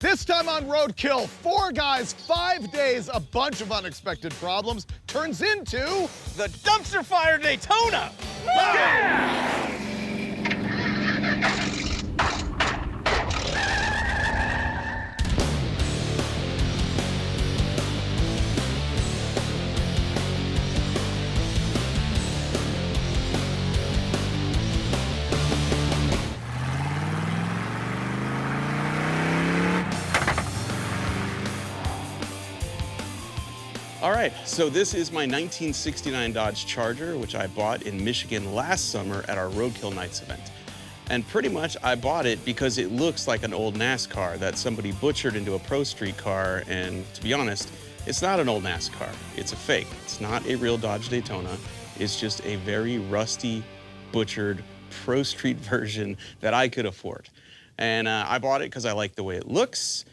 This time on Roadkill, 4 guys, 5 days, a bunch of unexpected problems, turns into the dumpster fire Daytona! Yeah! All right, so this is my 1969 Dodge Charger, which I bought in Michigan last summer at our Roadkill Nights event. And pretty much I bought it because it looks like an old NASCAR that somebody butchered into a Pro Street car, and to be honest, it's not an old NASCAR. It's a fake. It's not a real Dodge Daytona. It's just a very rusty, butchered Pro Street version that I could afford. And I bought it because I like the way it looks.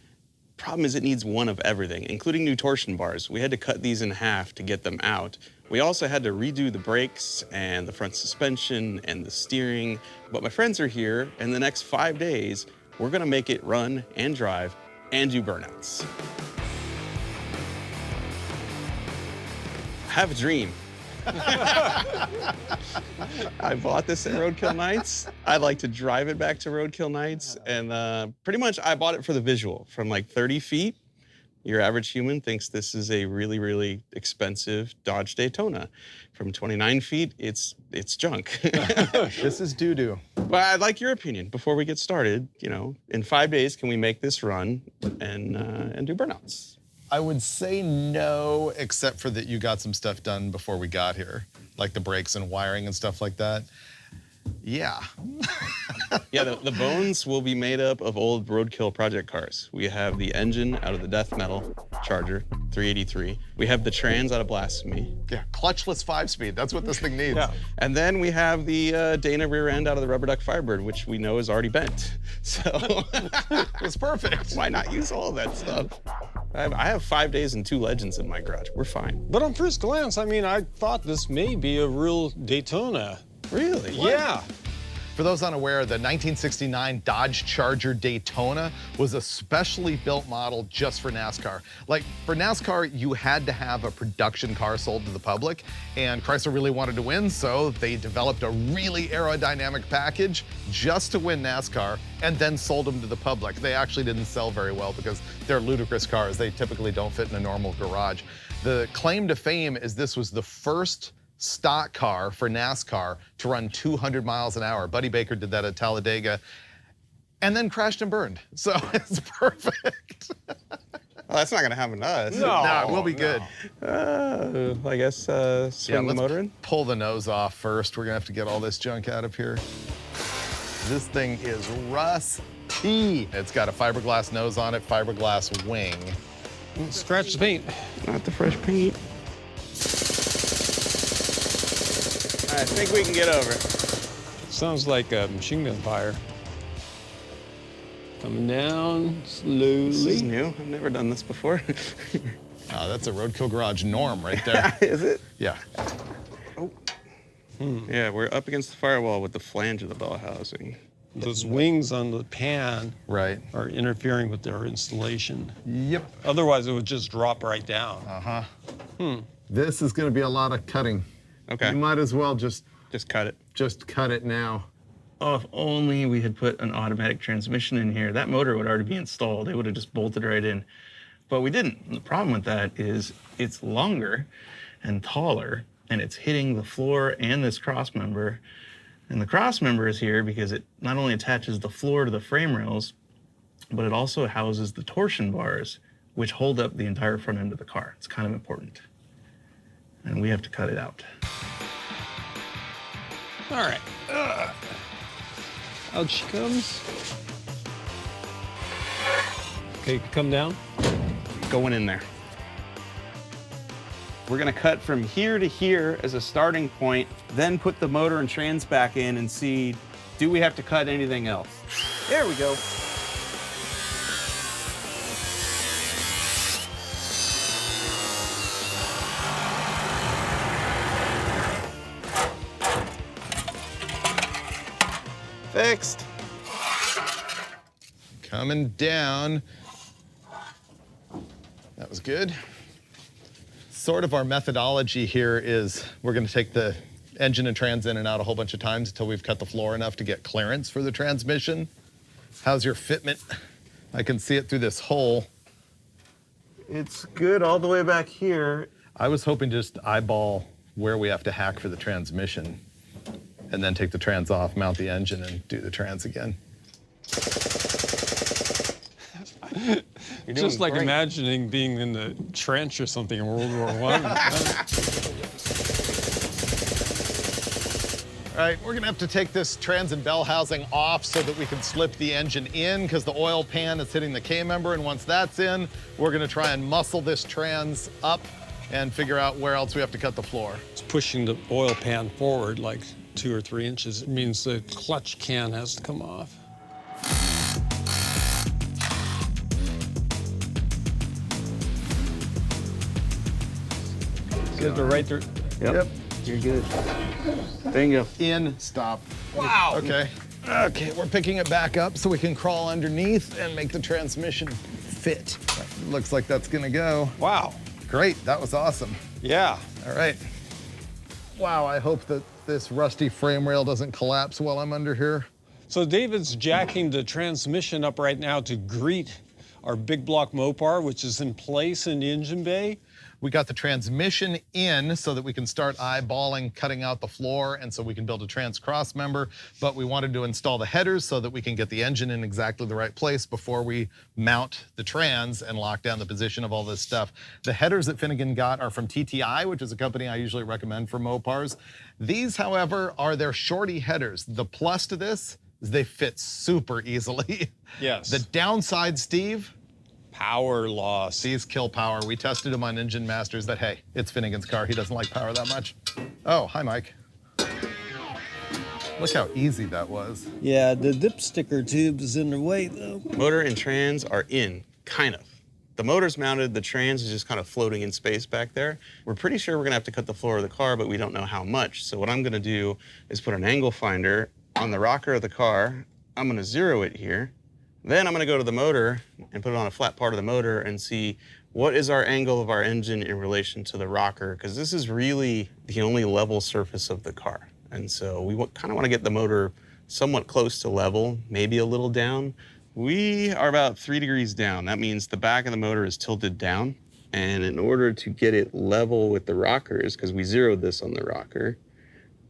Problem is it needs one of everything, including new torsion bars. We had to cut these in half to get them out. We also had to redo the brakes and the front suspension and the steering. But my friends are here, and the next 5 days, we're gonna make it run and drive and do burnouts. I have a dream. I bought this at Roadkill Nights. I'd like to drive it back to Roadkill Nights. And pretty much I bought it for the visual. From like 30 feet, your average human thinks this is a really, really expensive Dodge Daytona. From 29 feet, it's junk. This is doo-doo. But I'd like your opinion before we get started. You know, in 5 days, can we make this run and do burnouts? I would say no, except for that you got some stuff done before we got here, like the brakes and wiring and stuff like that. Yeah. Yeah, the bones will be made up of old Roadkill project cars. We have the engine out of the Death Metal Charger 383. We have the trans out of Blasphemy. Yeah, clutchless 5-speed. That's what this thing needs. Yeah. And then we have the Dana rear end out of the Rubber Duck Firebird, which we know is already bent. So it's perfect. Why not use all of that stuff? I have 5 days and 2 Legends in my garage. We're fine. But on first glance, I mean, I thought this may be a real Daytona. Really? What? Yeah. For those unaware, the 1969 Dodge Charger Daytona was a specially built model just for NASCAR. Like, for NASCAR, you had to have a production car sold to the public, and Chrysler really wanted to win, so they developed a really aerodynamic package just to win NASCAR, and then sold them to the public. They actually didn't sell very well because they're ludicrous cars. They typically don't fit in a normal garage. The claim to fame is this was the first stock car for NASCAR to run 200 miles an hour. Buddy Baker did that at Talladega and then crashed and burned. So it's perfect. Well, that's not gonna happen to us. No, we'll be good. I guess swing the motor in. Pull the nose off first. We're gonna have to get all this junk out of here. This thing is rusty. It's got a fiberglass nose on it, fiberglass wing. Scratch the paint. Not the fresh paint. I think we can get over. Sounds like a machine gun fire. Coming down slowly. This is new. I've never done this before. That's a Roadkill garage norm right there. Is it? Yeah. Oh. Yeah, we're up against the firewall with the flange of the bell housing. Those wings on the pan Right. are interfering with their installation. Yep. Otherwise, it would just drop right down. Uh-huh. This is going to be a lot of cutting. Okay. You might as well just cut it. cut it now. Oh, if only we had put an automatic transmission in here. That motor would already be installed. They would have just bolted right in. But we didn't. And the problem with that is it's longer and taller, and it's hitting the floor and this cross member. And the cross member is here because it not only attaches the floor to the frame rails, but it also houses the torsion bars, which hold up the entire front end of the car. It's kind of important. And we have to cut it out. All right. Out she comes. Okay, come down. Going in there. We're gonna cut from here to here as a starting point, then put the motor and trans back in and see, do we have to cut anything else? There we go. Fixed. Coming down. That was good. Sort of our methodology here is we're gonna take the engine and trans in and out a whole bunch of times until we've cut the floor enough to get clearance for the transmission. How's your fitment? I can see it through this hole. It's good all the way back here. I was hoping to just eyeball where we have to hack for the transmission and then take the trans off, mount the engine, and do the trans again. Just like imagining being in the trench or something in World War I. All right, we're gonna have to take this trans and bell housing off so that we can slip the engine in because the oil pan is hitting the K-member, and once that's in, we're gonna try and muscle this trans up and figure out where else we have to cut the floor. It's pushing the oil pan forward like 2 or 3 inches. It means the clutch can has to come off. Good, right there. Yep. You're good. Bingo. In, stop. Wow. Okay. Okay, we're picking it back up so we can crawl underneath and make the transmission fit. Looks like that's gonna go. Wow. Great, that was awesome. Yeah. All right. Wow, I hope that this rusty frame rail doesn't collapse while I'm under here. So David's jacking the transmission up right now to greet our big block Mopar, which is in place in the engine bay. We got the transmission in so that we can start eyeballing, cutting out the floor, and so we can build a trans cross member, but we wanted to install the headers so that we can get the engine in exactly the right place before we mount the trans and lock down the position of all this stuff. The headers that Finnegan got are from TTI, which is a company I usually recommend for Mopars. These, however, are their shorty headers. The plus to this is they fit super easily. Yes. The downside, Steve, Power loss. these kill power. We tested them on Engine Masters that, hey, it's Finnegan's car. He doesn't like power that much. Oh, hi, Mike. Look how easy that was. Yeah, the dipsticker tube is in the way, though. Motor and trans are in, kind of. The motor's mounted, the trans is just kind of floating in space back there. We're pretty sure we're gonna have to cut the floor of the car, but we don't know how much. So what I'm gonna do is put an angle finder on the rocker of the car. I'm gonna zero it here. Then I'm gonna go to the motor and put it on a flat part of the motor and see what is our angle of our engine in relation to the rocker, because this is really the only level surface of the car. And so we kind of want to get the motor somewhat close to level, maybe a little down. We are about 3 degrees down. That means the back of the motor is tilted down. And in order to get it level with the rockers, because we zeroed this on the rocker,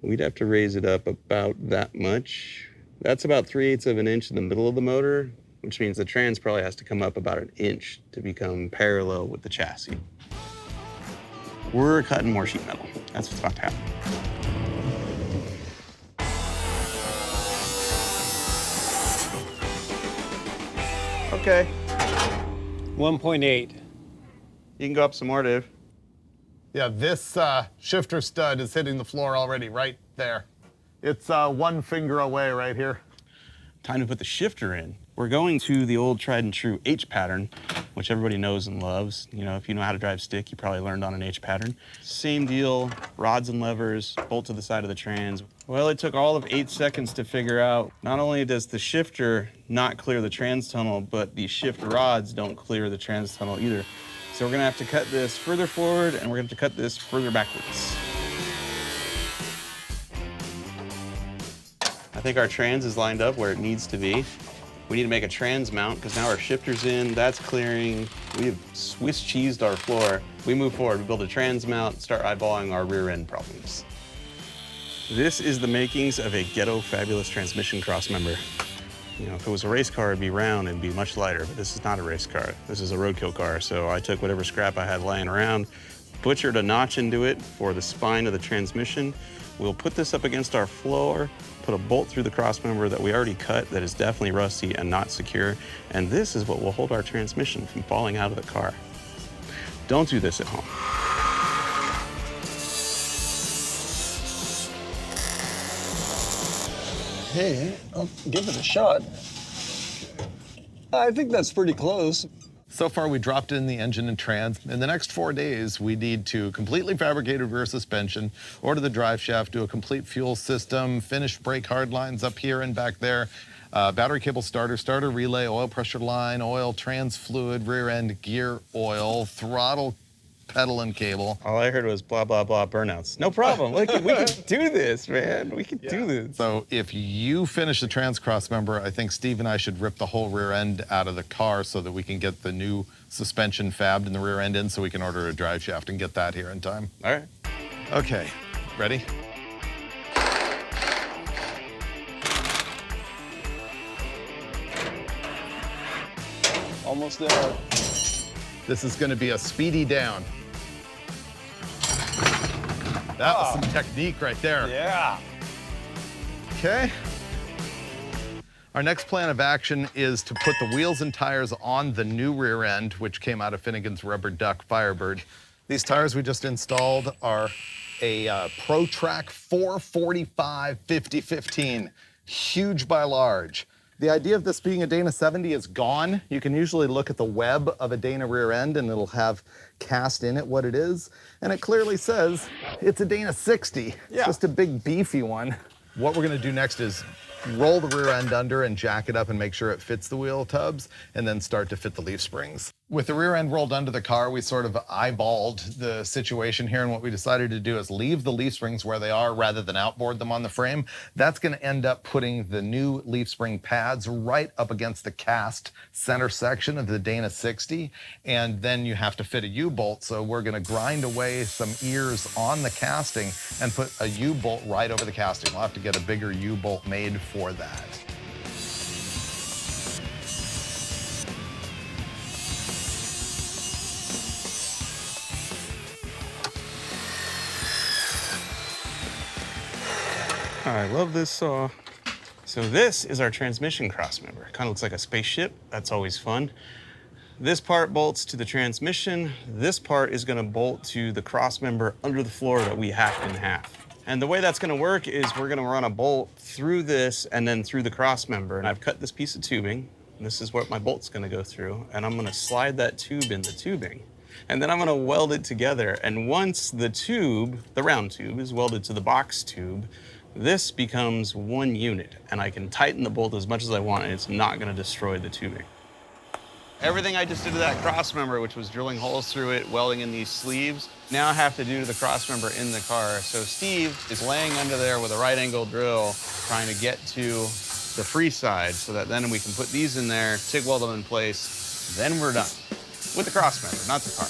we'd have to raise it up about that much. That's about 3/8 of an inch in the middle of the motor, which means the trans probably has to come up about an inch to become parallel with the chassis. We're cutting more sheet metal. That's what's about to happen. Okay, 1.8. you can go up some more, Dave. Yeah, this shifter stud is hitting the floor already right there. It's 1 finger away right here. Time to put the shifter in. We're going to the old tried and true H pattern, which everybody knows and loves. You know, if you know how to drive stick, you probably learned on an H pattern. Same deal, rods and levers, bolt to the side of the trans. Well, it took all of 8 seconds to figure out, not only does the shifter not clear the trans tunnel, but the shift rods don't clear the trans tunnel either. So we're gonna have to cut this further forward and we're gonna have to cut this further backwards. I think our trans is lined up where it needs to be. We need to make a trans mount because now our shifter's in, that's clearing. We have Swiss cheesed our floor. We move forward, we build a trans mount, start eyeballing our rear end problems. This is the makings of a ghetto fabulous transmission cross member. You know, if it was a race car, it'd be round and be much lighter, but this is not a race car. This is a roadkill car. So I took whatever scrap I had laying around, butchered a notch into it for the spine of the transmission. We'll put this up against our floor, put a bolt through the cross member that we already cut that is definitely rusty and not secure. And this is what will hold our transmission from falling out of the car. Don't do this at home. Hey, I'll give it a shot. I think that's pretty close. So far, we dropped in the engine and trans. In the next 4 days, we need to completely fabricate a rear suspension, order the drive shaft, do a complete fuel system, finish brake hard lines up here and back there, battery cable starter, starter relay, oil pressure line, oil, trans fluid, rear end gear oil, throttle, pedal and cable. All I heard was blah, blah, blah, burnouts. No problem. Look, we can do this, man. We can do this. So if you finish the trans cross member, I think Steve and I should rip the whole rear end out of the car so that we can get the new suspension fabbed in the rear end in so we can order a drive shaft and get that here in time. All right. Okay, ready? Almost there. This is gonna be a speedy down. That was some technique right there. Yeah. Okay. Our next plan of action is to put the wheels and tires on the new rear end, which came out of Finnegan's Rubber Duck Firebird. These tires we just installed are a ProTrack 445 5015, huge by large. The idea of this being a Dana 70 is gone. You can usually look at the web of a Dana rear end and it'll have cast in it what it is. And it clearly says it's a Dana 60. It's just a big beefy one. What we're gonna do next is roll the rear end under and jack it up and make sure it fits the wheel tubs and then start to fit the leaf springs. With the rear end rolled under the car, we sort of eyeballed the situation here, and what we decided to do is leave the leaf springs where they are rather than outboard them on the frame. That's gonna end up putting the new leaf spring pads right up against the cast center section of the Dana 60, and then you have to fit a U-bolt, so we're gonna grind away some ears on the casting and put a U-bolt right over the casting. We'll have to get a bigger U-bolt made for that. I love this saw. So this is our transmission crossmember. Kind of looks like a spaceship. That's always fun. This part bolts to the transmission. This part is gonna bolt to the crossmember under the floor that we hacked in half. And the way that's gonna work is we're gonna run a bolt through this and then through the crossmember. And I've cut this piece of tubing. And this is what my bolt's gonna go through. And I'm gonna slide that tube in the tubing. And then I'm gonna weld it together. And once the tube, the round tube, is welded to the box tube, this becomes one unit, and I can tighten the bolt as much as I want, and it's not gonna destroy the tubing. Everything I just did to that crossmember, which was drilling holes through it, welding in these sleeves, now I have to do to the crossmember in the car. So Steve is laying under there with a right angle drill, trying to get to the free side, so that then we can put these in there, TIG weld them in place, then we're done. With the crossmember, not the car.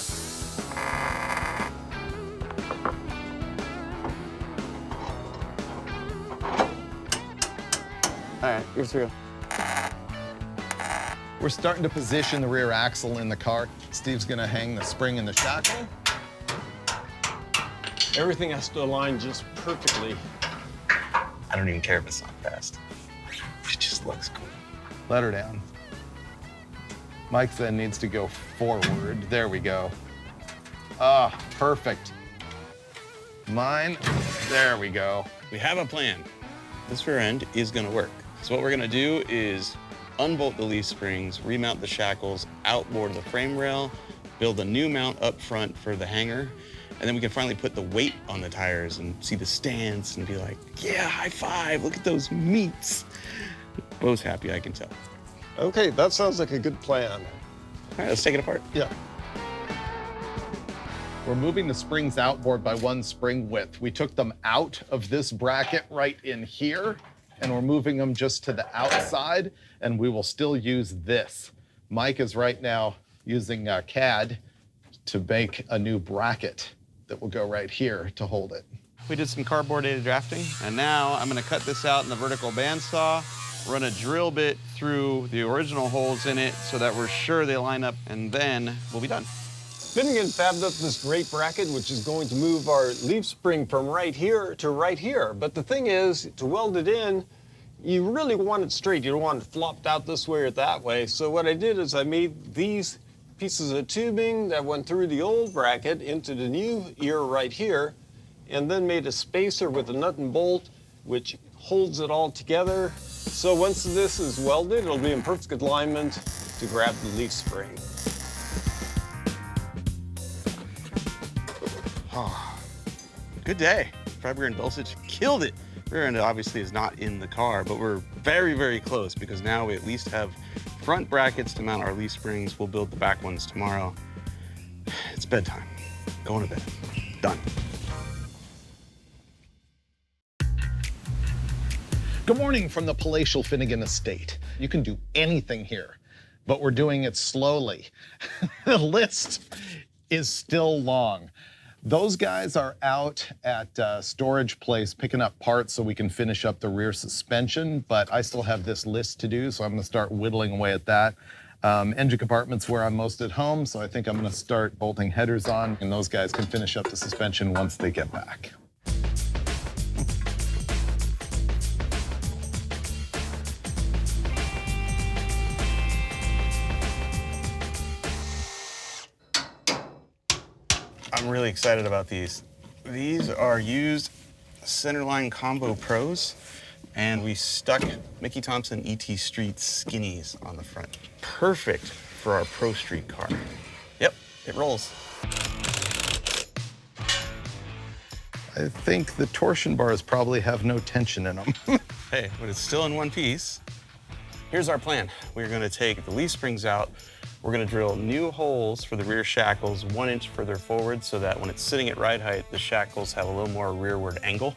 All right, you're through. We're starting to position the rear axle in the car. Steve's gonna hang the spring in the shackle. Everything has to align just perfectly. I don't even care if it's not fast. It just looks cool. Let her down. Mike then needs to go forward. There we go. Ah, perfect. Mine, there we go. We have a plan. This rear end is gonna work. So what we're gonna do is unbolt the leaf springs, remount the shackles, outboard the frame rail, build a new mount up front for the hanger, and then we can finally put the weight on the tires and see the stance and be like, yeah, high five, look at those meats. Bo's happy, I can tell. Okay, that sounds like a good plan. All right, let's take it apart. Yeah. We're moving the springs outboard by one spring width. We took them out of this bracket right in here, and we're moving them just to the outside, and we will still use this. Mike is right now using CAD to make a new bracket that will go right here to hold it. We did some cardboard data drafting, and now I'm gonna cut this out in the vertical bandsaw, run a drill bit through the original holes in it so that we're sure they line up, and then we'll be done. Finnegan fabbed up this great bracket, which is going to move our leaf spring from right here to right here. But the thing is, to weld it in, you really want it straight. You don't want it flopped out this way or that way. So what I did is I made these pieces of tubing that went through the old bracket into the new ear right here, and then made a spacer with a nut and bolt, which holds it all together. So once this is welded, it'll be in perfect alignment to grab the leaf spring. Good day. Freiburg and Dulcich killed it. Rear end obviously is not in the car, but we're very, very close because now we at least have front brackets to mount our leaf springs. We'll build the back ones tomorrow. It's bedtime. Going to bed. Done. Good morning from the palatial Finnegan estate. You can do anything here, but we're doing it slowly. The list is still long. Those guys are out at storage place picking up parts so we can finish up the rear suspension, but I still have this list to do, so I'm gonna start whittling away at that. Engine compartment's where I'm most at home, so I think I'm gonna start bolting headers on, and those guys can finish up the suspension once they get back. I'm really excited about these. These are used Centerline Combo Pros, and we stuck Mickey Thompson ET Street Skinnies on the front. Perfect for our Pro Street car. Yep, it rolls. I think the torsion bars probably have no tension in them. Hey, but it's still in one piece. Here's our plan. We're gonna take the leaf springs out. We're gonna drill new holes for the rear shackles 1 inch further forward so that when it's sitting at ride height, the shackles have a little more rearward angle.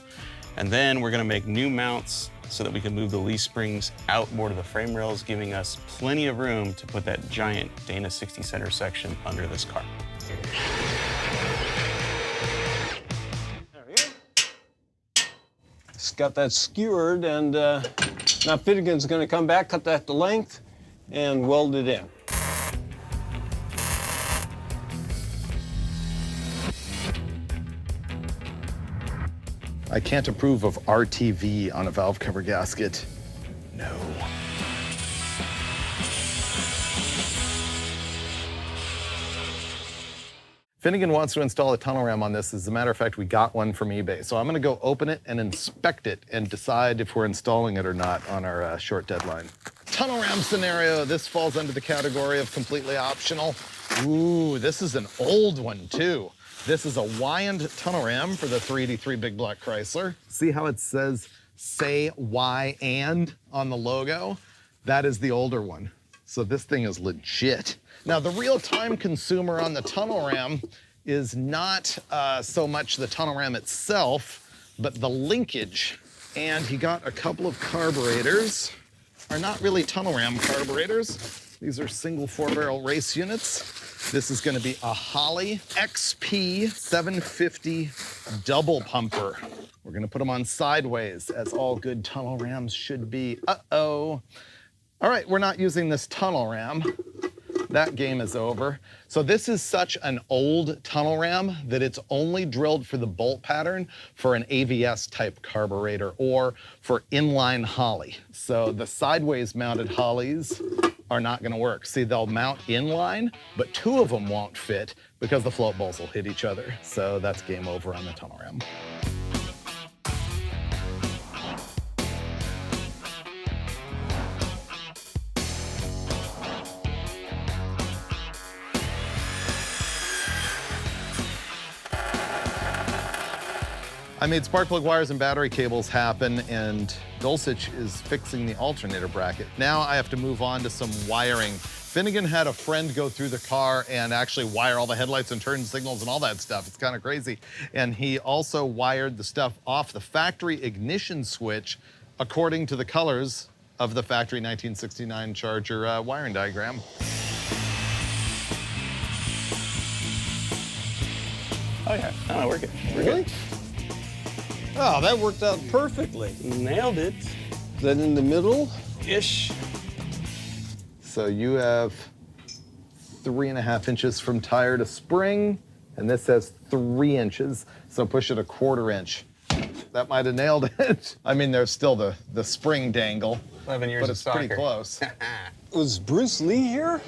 And then we're gonna make new mounts so that we can move the leaf springs out more to the frame rails, giving us plenty of room to put that giant Dana 60 center section under this car. There we go. Just got that skewered, and now Finnegan's gonna come back, cut that to length, and weld it in. I can't approve of RTV on a valve cover gasket. No. Finnegan wants to install a tunnel ram on this. As a matter of fact, we got one from eBay. So I'm gonna go open it and inspect it and decide if we're installing it or not on our short deadline. Tunnel ram scenario, this falls under the category of completely optional. Ooh, this is an old one too. This is a Wyand tunnel ram for the 383 Big Black Chrysler. See how it says "Say Y and" on the logo? That is the older one. So this thing is legit. Now, the real time consumer on the tunnel ram is not so much the tunnel ram itself, but the linkage. And he got a couple of carburetors. Are not really tunnel ram carburetors. These are single 4-barrel race units. This is gonna be a Holley XP 750 double pumper. We're gonna put them on sideways, as all good tunnel rams should be. Uh-oh. All right, we're not using this tunnel ram. That game is over. So this is such an old tunnel ram that it's only drilled for the bolt pattern for an AVS type carburetor or for inline Holley. So the sideways mounted Holleys are not gonna work. See, they'll mount inline, but 2 of them won't fit because the float balls will hit each other. So that's game over on the tunnel ram. I made spark plug wires and battery cables happen, and Dulcich is fixing the alternator bracket. Now I have to move on to some wiring. Finnegan had a friend go through the car and actually wire all the headlights and turn signals and all that stuff. It's kind of crazy. And he also wired the stuff off the factory ignition switch according to the colors of the factory 1969 Charger wiring diagram. Oh yeah, no, we're good. We're Really? good. Oh, that worked out perfectly. Nailed it. Is that in the middle? Ish. So you have 3.5 inches from tire to spring, and this has 3 inches. So push it 1/4 inch. That might have nailed it. I mean, there's still the spring dangle, 11 years but of it's pretty soccer. close. Was Bruce Lee here?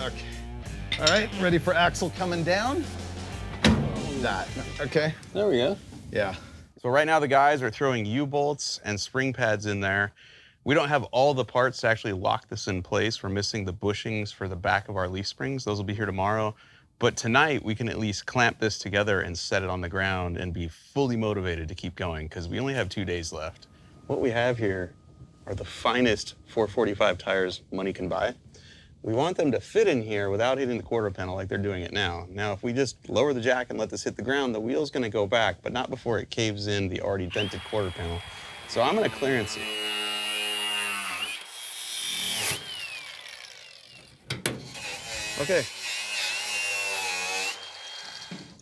Okay. All right, ready for axle coming down? That, okay? There we go. Yeah. So right now the guys are throwing U-bolts and spring pads in there. We don't have all the parts to actually lock this in place. We're missing the bushings for the back of our leaf springs. Those will be here tomorrow. But tonight, we can at least clamp this together and set it on the ground and be fully motivated to keep going, because we only have 2 days left. What we have here are the finest 445 tires money can buy. We want them to fit in here without hitting the quarter panel like they're doing it now. Now, if we just lower the jack and let this hit the ground, the wheel's gonna go back, but not before it caves in the already dented quarter panel. So I'm gonna clearance it. Okay.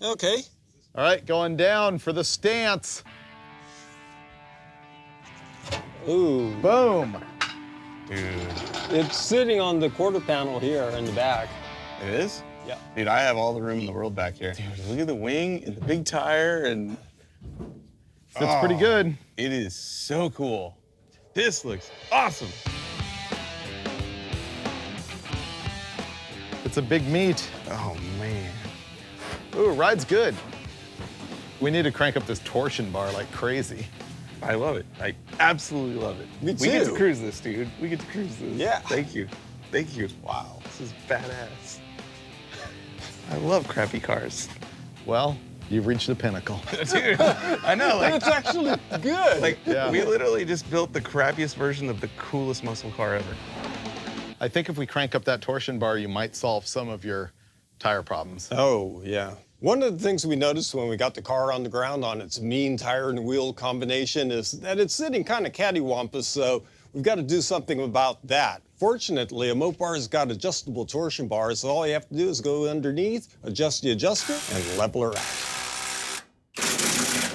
Okay. All right, going down for the stance. Ooh. Boom. Dude. It's sitting on the quarter panel here in the back. It is? Yeah. Dude, I have all the room in the world back here. Dude, look at the wing and the big tire and... That's pretty good. It is so cool. This looks awesome. It's a big meat. Oh, man. Ooh, ride's good. We need to crank up this torsion bar like crazy. I love it. I absolutely love it. Me We get to too. cruise this, dude. We get to cruise this. Yeah. Thank you. Thank you. Wow, this is badass. I love crappy cars. Well, you've reached the pinnacle. Dude, I know, And it's actually good. like Yeah. we literally just built the crappiest version of the coolest muscle car ever. I think if we crank up that torsion bar, you might solve some of your tire problems. Oh, yeah. One of the things we noticed when we got the car on the ground on its mean tire and wheel combination is that it's sitting kind of cattywampus, so we've got to do something about that. Fortunately, a Mopar's got adjustable torsion bars, so all you have to do is go underneath, adjust the adjuster, and level her out.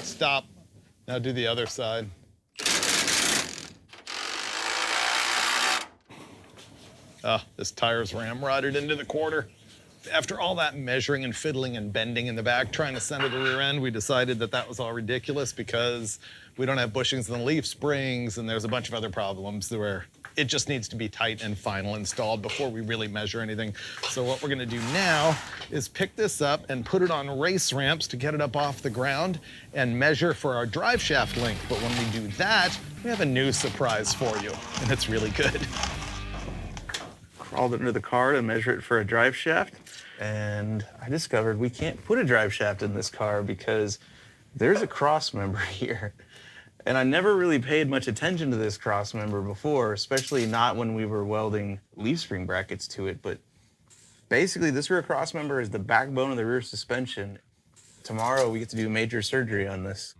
Stop. Now do the other side. Oh, this tire's ramrodded into the quarter. After all that measuring and fiddling and bending in the back, trying to center the rear end, we decided that that was all ridiculous because we don't have bushings in the leaf springs, and there's a bunch of other problems where it just needs to be tight and final installed before we really measure anything. So what we're gonna do now is pick this up and put it on race ramps to get it up off the ground and measure for our drive shaft length. But when we do that, we have a new surprise for you, and it's really good. Crawled under the car to measure it for a drive shaft, and I discovered we can't put a drive shaft in this car because there's a cross member here. And I never really paid much attention to this cross member before, especially not when we were welding leaf spring brackets to it. But basically, this rear cross member is the backbone of the rear suspension. Tomorrow, we get to do major surgery on this.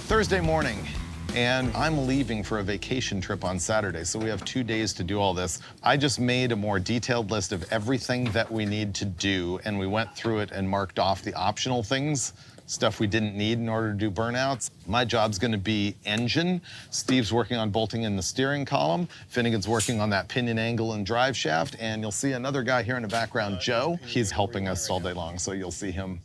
Thursday morning, and I'm leaving for a vacation trip on Saturday, so we have 2 days to do all this. I just made a more detailed list of everything that we need to do, and we went through it and marked off the optional things, stuff we didn't need in order to do burnouts. My job's gonna be engine. Steve's working on bolting in the steering column. Finnegan's working on that pinion angle and drive shaft, and you'll see another guy here in the background, Joe. He's helping us all day long, so you'll see him.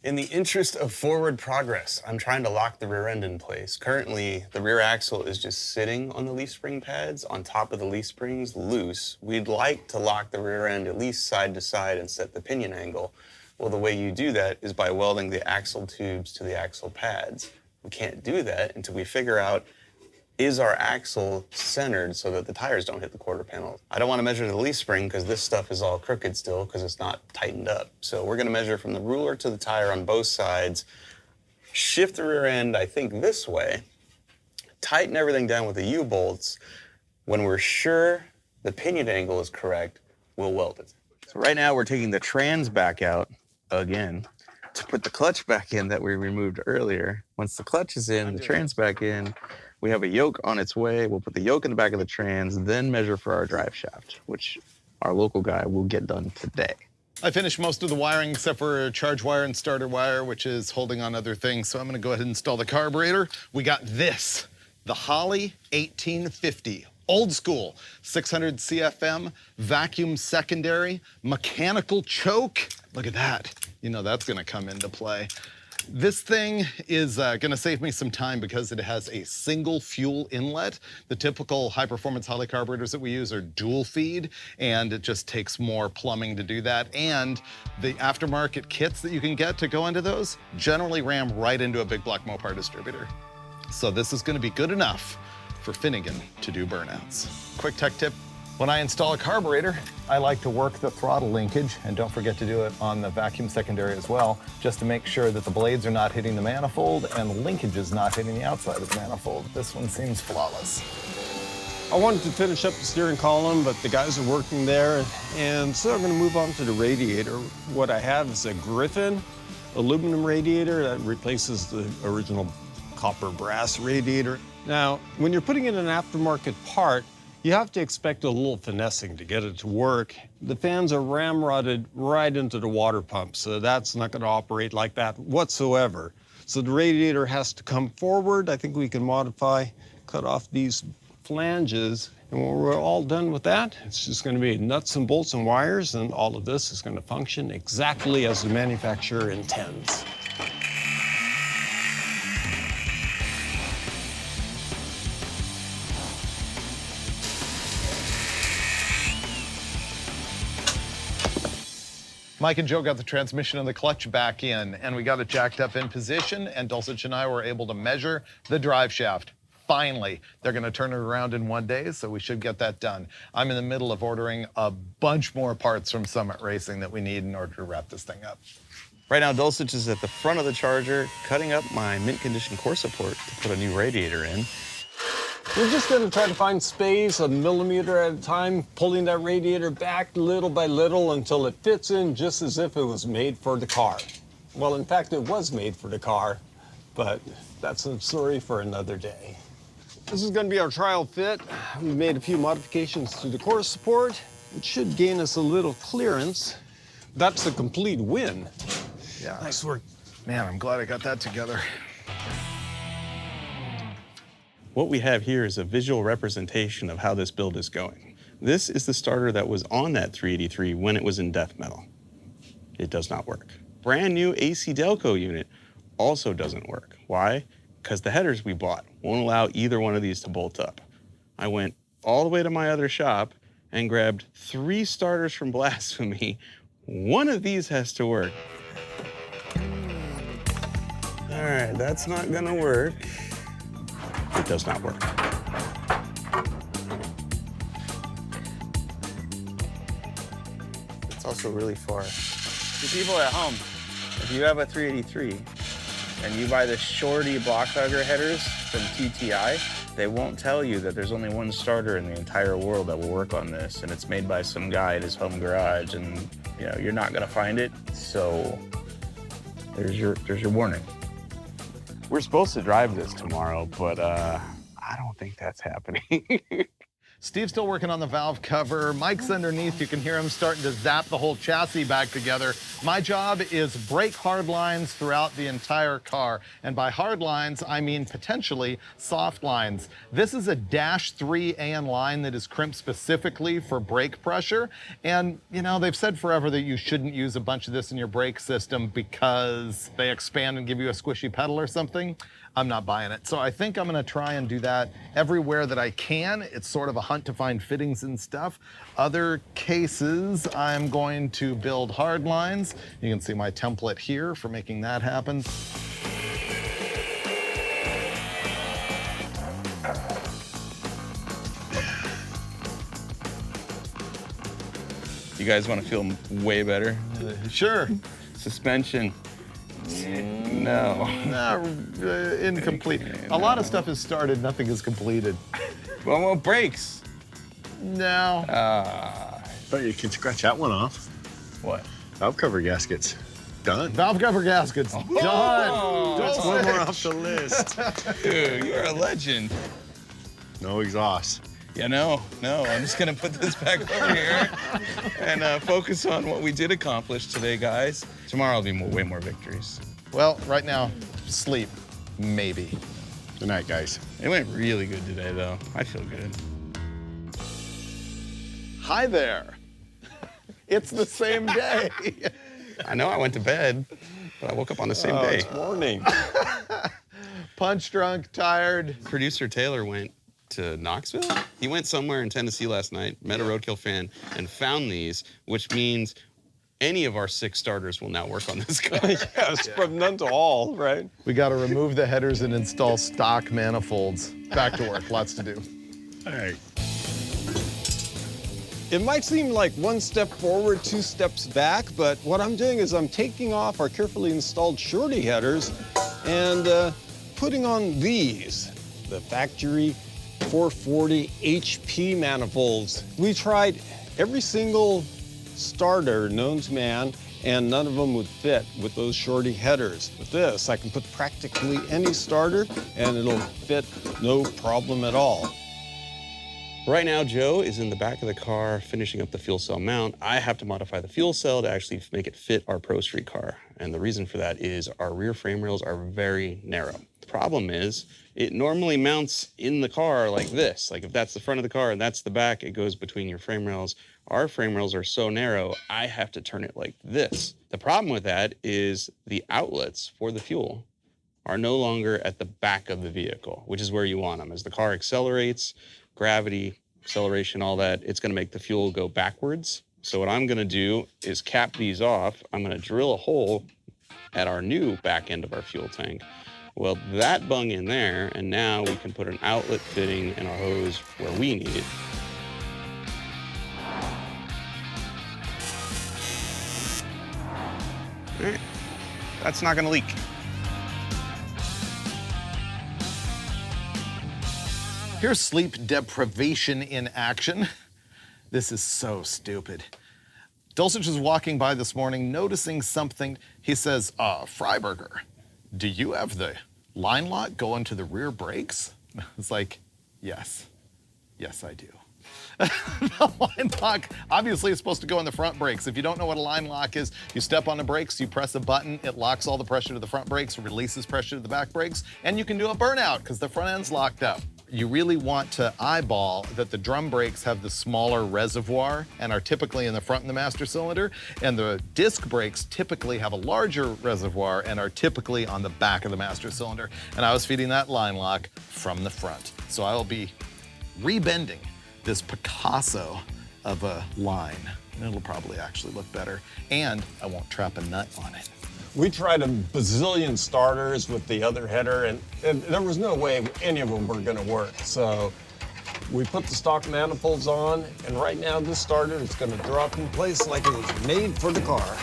In the interest of forward progress, I'm trying to lock the rear end in place. Currently, the rear axle is just sitting on the leaf spring pads on top of the leaf springs loose. We'd like to lock the rear end at least side to side and set the pinion angle. Well, the way you do that is by welding the axle tubes to the axle pads. We can't do that until we figure out, is our axle centered so that the tires don't hit the quarter panel? I don't want to measure the leaf spring because this stuff is all crooked still because it's not tightened up. So we're going to measure from the ruler to the tire on both sides, shift the rear end, I think, this way, tighten everything down with the U-bolts. When we're sure the pinion angle is correct, we'll weld it. So right now we're taking the trans back out again to put the clutch back in that we removed earlier. Once the clutch is in, the trans back in, we have a yoke on its way. We'll put the yoke in the back of the trans, then measure for our drive shaft, which our local guy will get done today. I finished most of the wiring except for charge wire and starter wire, which is holding on other things. So I'm gonna go ahead and install the carburetor. We got this, the Holley 1850. Old school, 600 CFM, vacuum secondary, mechanical choke. Look at that. You know that's gonna come into play. This thing is gonna save me some time because it has a single fuel inlet. The typical high-performance Holley carburetors that we use are dual feed, and it just takes more plumbing to do that. And the aftermarket kits that you can get to go into those generally ram right into a big block Mopar distributor. So this is gonna be good enough for Finnegan to do burnouts. Quick tech tip, when I install a carburetor, I like to work the throttle linkage, and don't forget to do it on the vacuum secondary as well, just to make sure that the blades are not hitting the manifold and the linkage is not hitting the outside of the manifold. This one seems flawless. I wanted to finish up the steering column, but the guys are working there, and so I'm going to move on to the radiator. What I have is a Griffin aluminum radiator that replaces the original copper brass radiator. Now, when you're putting in an aftermarket part, you have to expect a little finessing to get it to work. The fans are ramrodded right into the water pump, so that's not going to operate like that whatsoever. So the radiator has to come forward. I think we can modify, cut off these flanges, and when we're all done with that, it's just going to be nuts and bolts and wires, and all of this is going to function exactly as the manufacturer intends. Mike and Joe got the transmission and the clutch back in, and we got it jacked up in position, and Dulcich and I were able to measure the drive shaft. Finally, they're gonna turn it around in 1 day, so we should get that done. I'm in the middle of ordering a bunch more parts from Summit Racing that we need in order to wrap this thing up. Right now, Dulcich is at the front of the Charger, cutting up my mint condition core support to put a new radiator in. We're just going to try to find space, a millimeter at a time, pulling that radiator back little by little until it fits in just as if it was made for the car. Well, in fact, it was made for the car, but that's a story for another day. This is going to be our trial fit. We made a few modifications to the core support. It should gain us a little clearance. That's a complete win. Yeah. Nice work. Man, I'm glad I got that together. What we have here is a visual representation of how this build is going. This is the starter that was on that 383 when it was in death metal. It does not work. Brand new AC Delco unit also doesn't work. Why? Because the headers we bought won't allow either one of these to bolt up. I went all the way to my other shop and grabbed 3 starters from Blasphemy. One of these has to work. All right, that's not gonna work. It does not work. It's also really far. To people at home, if you have a 383 and you buy the shorty block hugger headers from TTI, they won't tell you that there's only one starter in the entire world that will work on this, and it's made by some guy at his home garage, and you know you're not gonna find it. So there's your warning. We're supposed to drive this tomorrow, but I don't think that's happening. Steve's still working on the valve cover. Mike's underneath. You can hear him starting to zap the whole chassis back together. My job is break hard lines throughout the entire car. And by hard lines, I mean potentially soft lines. This is a -3 AN line that is crimped specifically for brake pressure. And, you know, they've said forever that you shouldn't use a bunch of this in your brake system because they expand and give you a squishy pedal or something. I'm not buying it. So I think I'm gonna try and do that everywhere that I can. It's sort of a hunt to find fittings and stuff. Other cases, I'm going to build hard lines. You can see my template here for making that happen. You guys want to feel way better? Sure. Suspension. No. Incomplete. A lot of stuff is started, nothing is completed. Well, brakes. No. But you can scratch that one off. What? Valve cover gaskets. Done. Valve cover gaskets. Done. That's one more Dulcich. off the list. Dude, you're a legend. No exhaust. Yeah, no. I'm just gonna put this back over here and focus on what we did accomplish today, guys. Tomorrow will be way more victories. Well, right now, sleep, maybe. Good night, guys. It went really good today, though. I feel good. Hi there. It's the same day. I know I went to bed, but I woke up on the same day. It's morning. Punch drunk, tired. Producer Taylor went to Knoxville. He went somewhere in Tennessee last night, met a Roadkill fan, and found these, which means Any of our 6 starters will now work on this car. Yes, from none to all, right? We got to remove the headers and install stock manifolds. Back to work, lots to do. All right. It might seem like one step forward, 2 steps back, but what I'm doing is I'm taking off our carefully installed shorty headers and putting on these, the factory 440 HP manifolds. We tried every single starter known to man, and none of them would fit with those shorty headers. With this, I can put practically any starter, and it'll fit no problem at all. Right now, Joe is in the back of the car finishing up the fuel cell mount. I have to modify the fuel cell to actually make it fit our Pro Street car. And the reason for that is our rear frame rails are very narrow. The problem is it normally mounts in the car like this. Like if that's the front of the car and that's the back, it goes between your frame rails. Our frame rails are so narrow, I have to turn it like this. The problem with that is the outlets for the fuel are no longer at the back of the vehicle, which is where you want them. As the car accelerates, gravity, acceleration, all that, it's gonna make the fuel go backwards. So what I'm gonna do is cap these off. I'm gonna drill a hole at our new back end of our fuel tank. Weld that bung in there, and now we can put an outlet fitting in our hose where we need it. All right, that's not gonna leak. Here's sleep deprivation in action. This is so stupid. Dulcich is walking by this morning, noticing something. He says, Freiberger, do you have the line lock going to the rear brakes? It's like, yes, I do. The line lock obviously is supposed to go in the front brakes. If you don't know what a line lock is, you step on the brakes, you press a button, it locks all the pressure to the front brakes, releases pressure to the back brakes, and you can do a burnout because the front end's locked up. You really want to eyeball that the drum brakes have the smaller reservoir and are typically in the front in the master cylinder, and the disc brakes typically have a larger reservoir and are typically on the back of the master cylinder. And I was feeding that line lock from the front. So I will be rebending this Picasso of a line. And it'll probably actually look better, and I won't trap a nut on it. We tried a bazillion starters with the other header, and there was no way any of them were gonna work. So we put the stock manifolds on, and right now this starter is gonna drop in place like it was made for the car.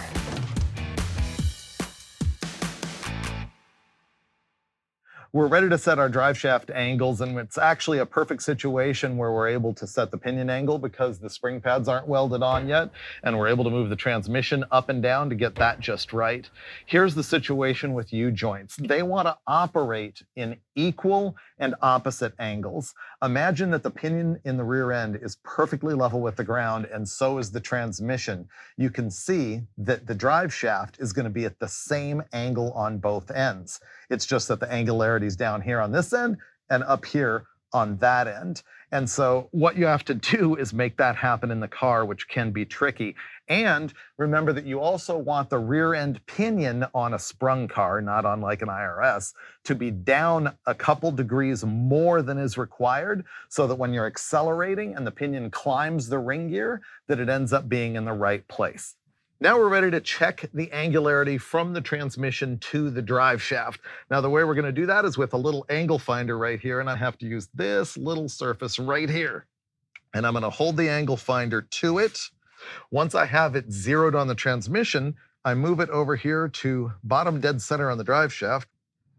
We're ready to set our drive shaft angles, and it's actually a perfect situation where we're able to set the pinion angle because the spring pads aren't welded on yet, and we're able to move the transmission up and down to get that just right. Here's the situation with U-joints. They want to operate in equal and opposite angles. Imagine that the pinion in the rear end is perfectly level with the ground, and so is the transmission. You can see that the drive shaft is going to be at the same angle on both ends. It's just that the angularity is down here on this end and up here on that end. And so what you have to do is make that happen in the car, which can be tricky. And remember that you also want the rear end pinion on a sprung car, not on like an IRS, to be down a couple degrees more than is required, so that when you're accelerating and the pinion climbs the ring gear, that it ends up being in the right place. Now we're ready to check the angularity from the transmission to the drive shaft. Now the way we're gonna do that is with a little angle finder right here, and I have to use this little surface right here. And I'm gonna hold the angle finder to it. Once I have it zeroed on the transmission, I move it over here to bottom dead center on the drive shaft.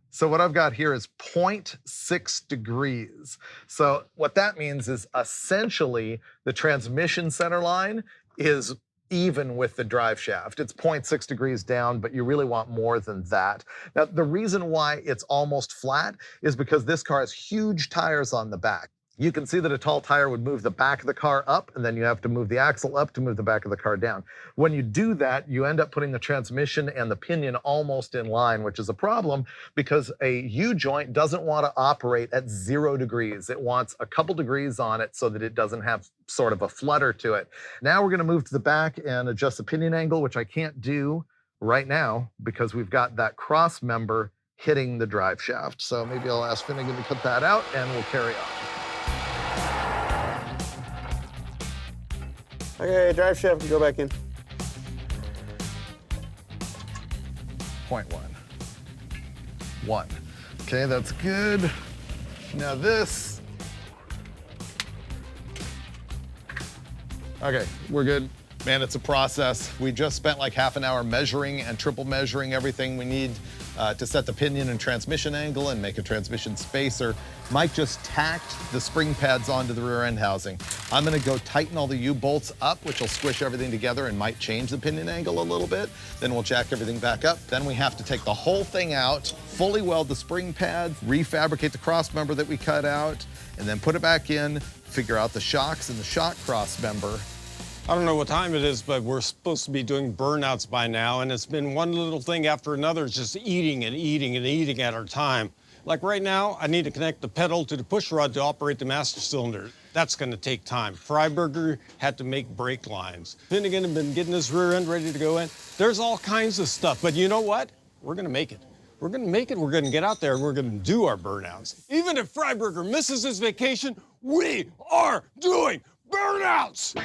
So what I've got here is 0.6 degrees. So what that means is essentially the transmission center line is even with the drive shaft. It's 0.6 degrees down, but you really want more than that. Now, the reason why it's almost flat is because this car has huge tires on the back. You can see that a tall tire would move the back of the car up, and then you have to move the axle up to move the back of the car down. When you do that, you end up putting the transmission and the pinion almost in line, which is a problem because a U-joint doesn't want to operate at 0 degrees. It wants a couple degrees on it so that it doesn't have sort of a flutter to it. Now we're going to move to the back and adjust the pinion angle, which I can't do right now because we've got that cross member hitting the drive shaft. So maybe I'll ask Finnegan to cut that out and we'll carry on. Okay, drive shaft can go back in. 0.1. 1. Okay, that's good. Now this. Okay, we're good. Man, it's a process. We just spent like half an hour measuring and triple measuring everything we need to set the pinion and transmission angle and make a transmission spacer. Mike just tacked the spring pads onto the rear end housing. I'm gonna go tighten all the U-bolts up, which will squish everything together and might change the pinion angle a little bit. Then we'll jack everything back up. Then we have to take the whole thing out, fully weld the spring pads, refabricate the cross member that we cut out, and then put it back in, figure out the shocks and the shock cross member. I don't know what time it is, but we're supposed to be doing burnouts by now, and it's been one little thing after another. It's just eating and eating and eating at our time. Like right now, I need to connect the pedal to the push rod to operate the master cylinder. That's gonna take time. Freiberger had to make brake lines. Finnegan had been getting his rear end ready to go in. There's all kinds of stuff, but you know what? We're gonna make it. We're gonna make it, we're gonna get out there, and we're gonna do our burnouts. Even if Freiberger misses his vacation, we are doing burnouts!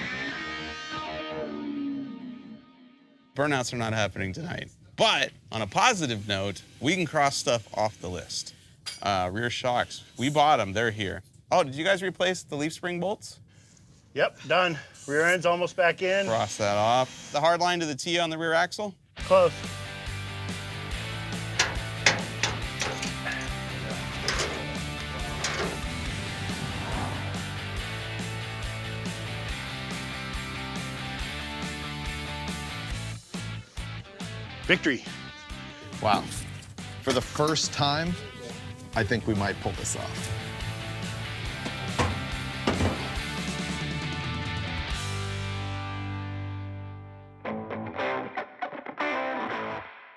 Burnouts are not happening tonight. But on a positive note, we can cross stuff off the list. Rear shocks, we bought them, they're here. Oh, did you guys replace the leaf spring bolts? Yep, done. Rear end's almost back in. Cross that off. The hard line to the T on the rear axle? Close. Victory. Wow. For the first time, I think we might pull this off.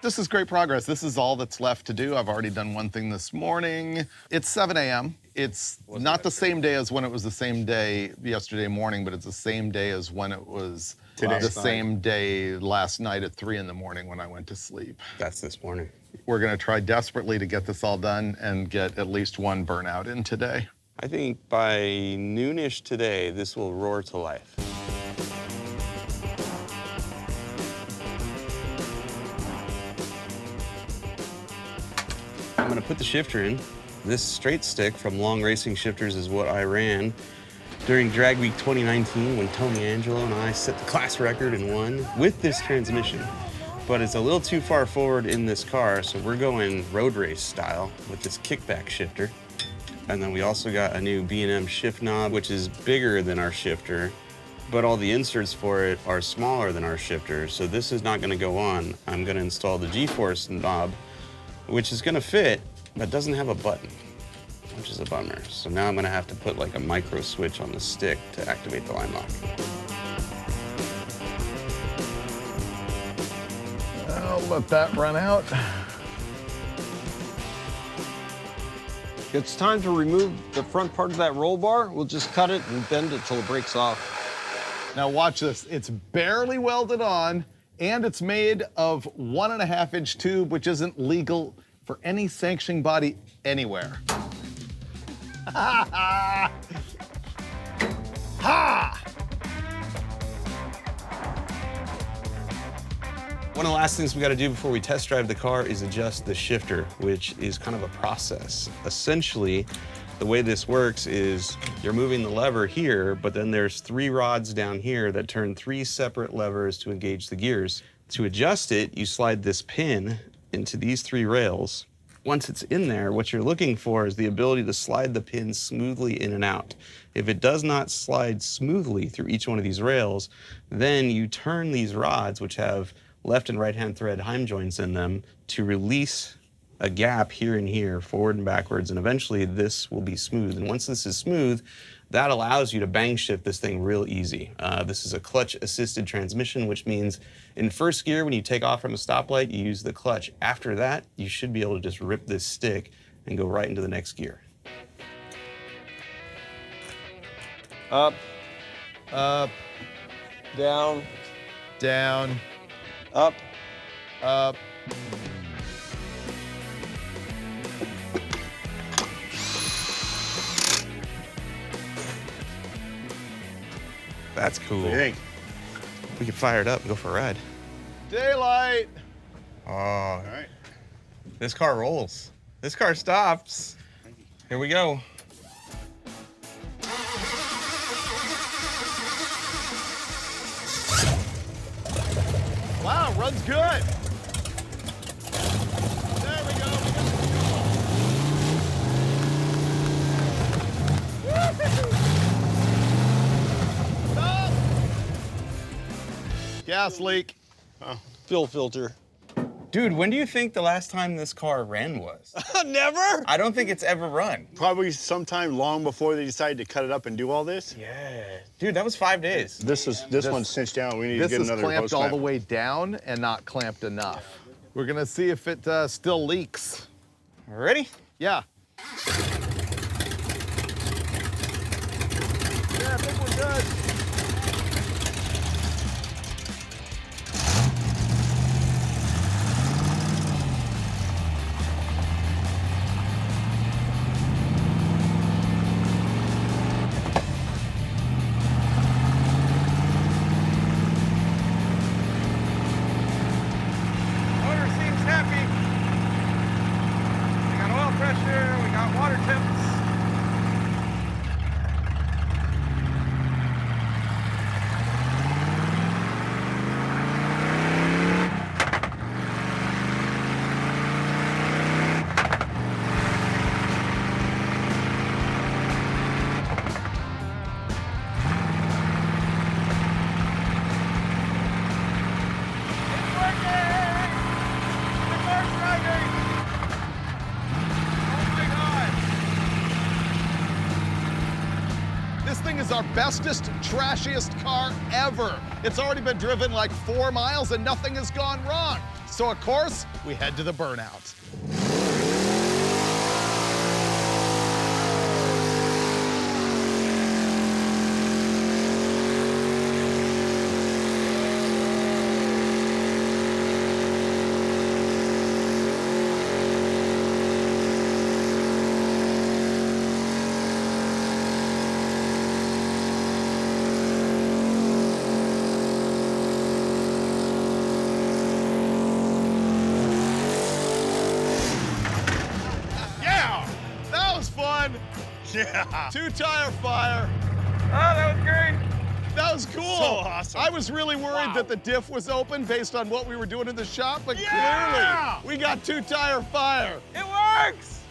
This is great progress. This is all that's left to do. I've already done one thing this morning. It's 7 a.m. It's not the same day as when it was the same day yesterday morning, but it's the same day as when it was the same day last night at 3 in the morning when I went to sleep. That's this morning. We're gonna try desperately to get this all done and get at least one burnout in today. I think by noonish today, this will roar to life. I'm gonna put the shifter in. This straight stick from Long Racing Shifters is what I ran during Drag Week 2019 when Tony Angelo and I set the class record and won with this transmission. But it's a little too far forward in this car, so we're going road race style with this kickback shifter. And then we also got a new B&M shift knob, which is bigger than our shifter, but all the inserts for it are smaller than our shifter, so this is not gonna go on. I'm gonna install the G-force knob, which is gonna fit, but doesn't have a button, which is a bummer. So now I'm gonna have to put like a micro switch on the stick to activate the line lock. I'll let that run out. It's time to remove the front part of that roll bar. We'll just cut it and bend it till it breaks off. Now watch this. It's barely welded on, and it's made of 1.5-inch tube, which isn't legal for any sanctioning body anywhere. Ha! Ha! One of the last things we gotta do before we test drive the car is adjust the shifter, which is kind of a process. Essentially, the way this works is you're moving the lever here, but then there's 3 rods down here that turn 3 separate levers to engage the gears. To adjust it, you slide this pin into these 3 rails. Once it's in there, what you're looking for is the ability to slide the pin smoothly in and out. If it does not slide smoothly through each one of these rails, then you turn these rods, which have left and right hand thread heim joints in them, to release a gap here and here, forward and backwards, and eventually this will be smooth. And once this is smooth, that allows you to bang shift this thing real easy. This is a clutch assisted transmission, which means in first gear, when you take off from a stoplight, you use the clutch. After that, you should be able to just rip this stick and go right into the next gear. Up, Up, down, down, up. up. That's cool. What do you think? We can fire it up and go for a ride. Daylight. Oh, All right. This car rolls. This car stops. Here we go. Wow, runs good. There we go. Stop. Gas leak. Fuel filter. Dude, when do you think the last time this car ran was? Never? I don't think it's ever run. Probably sometime long before they decided to cut it up and do all this. Yeah. Dude, that was 5 days. This one's cinched down. We need to This get is another clamped hose all clamp. the way down and not clamped enough. We're gonna see if it still leaks. Ready? Yeah. Yeah, I think we're good. Motor seems happy. We got oil pressure, we got water temps. This thing is our bestest, trashiest car ever. It's already been driven like 4 miles and nothing has gone wrong. So of course, we head to the burnout. Yeah, that was fun. Yeah. 2-tire fire. Oh, that was great. That was cool. So awesome. I was really worried Wow. that the diff was open based on what we were doing in the shop, but Yeah! clearly we got 2-tire fire. It works!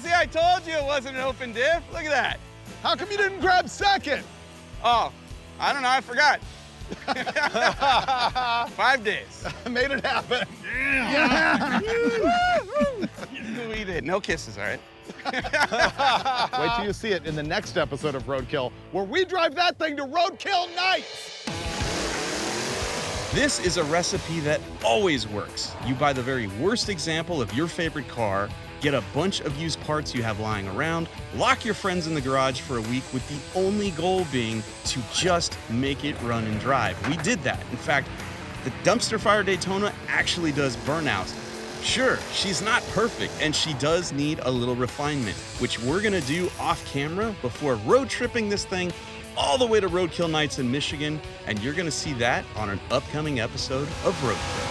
See, I told you it wasn't an open diff. Look at that. How come you didn't grab second? Oh, I don't know, I forgot. 5 days. I made it happen. We did. No kisses, all right? Wait till you see it in the next episode of Roadkill, where we drive that thing to Roadkill Nights. This is a recipe that always works. You buy the very worst example of your favorite car, get a bunch of used parts you have lying around, lock your friends in the garage for a week with the only goal being to just make it run and drive. We did that. In fact, the dumpster fire Daytona actually does burnouts. Sure, she's not perfect, and she does need a little refinement, which we're gonna do off camera before road tripping this thing all the way to Roadkill Nights in Michigan, and you're gonna see that on an upcoming episode of Roadkill.